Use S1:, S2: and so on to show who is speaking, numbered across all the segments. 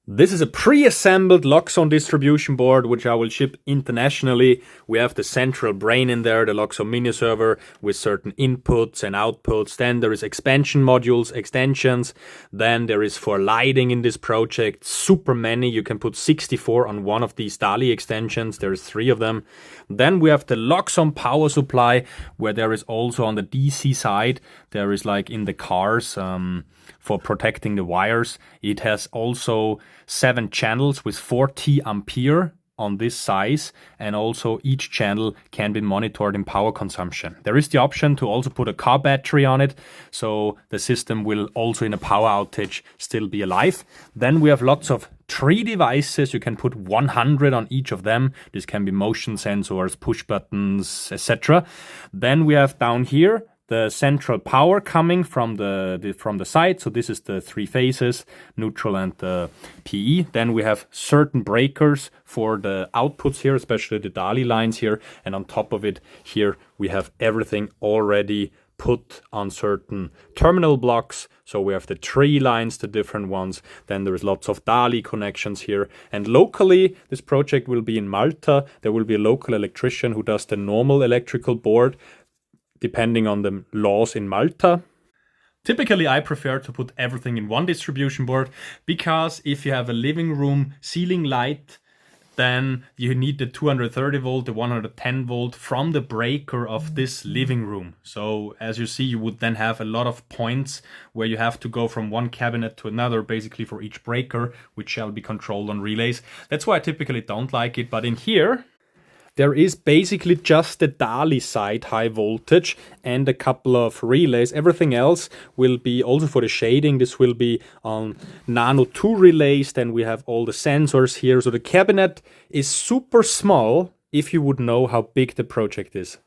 S1: This is a pre-assembled Loxone distribution board, which I will ship internationally. We have the central brain in there, the Loxone mini server with certain inputs and outputs. Then there is expansion modules, extensions. Then there is for lighting in this project, super many. You can put 64 on one of these DALI extensions. There's 3 of them. Then we have the Loxone power supply, where there is also on the DC side, there is like in the cars, for protecting the wires. It has also 7 channels with 40 ampere on this size, and also each channel can be monitored in power consumption. There is the option to also put a car battery on it, so the system will also in a power outage still be alive. Then we have lots of 3 devices. You can put 100 on each of them. This can be motion sensors, push buttons, etc. Then we have down here the central power coming from the side. So this is the 3 phases, neutral and the PE. Then we have certain breakers for the outputs here, especially the DALI lines here. And on top of it here, we have everything already put on certain terminal blocks. So we have the 3 lines, the different ones. Then there is lots of DALI connections here. And locally, this project will be in Malta. There will be a local electrician who does the normal electrical board, depending on the laws in Malta. Typically, I prefer to put everything in one distribution board, because if you have a living room ceiling light, then you need the 230 volt, the 110 volt from the breaker of this living room. So as you see, you would then have a lot of points where you have to go from one cabinet to another, basically for each breaker, which shall be controlled on relays. That's why I typically don't like it. But in here, there is basically just the DALI side high voltage and a couple of relays. Everything else will be also for the shading. This will be on Nano 2 relays. Then we have all the sensors here. So the cabinet is super small if you would know how big the project is.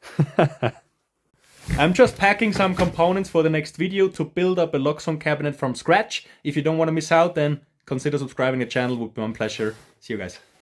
S1: I'm just packing some components for the next video to build up a Loxone cabinet from scratch. If you don't want to miss out, then consider subscribing to the channel. It would be my pleasure. See you guys.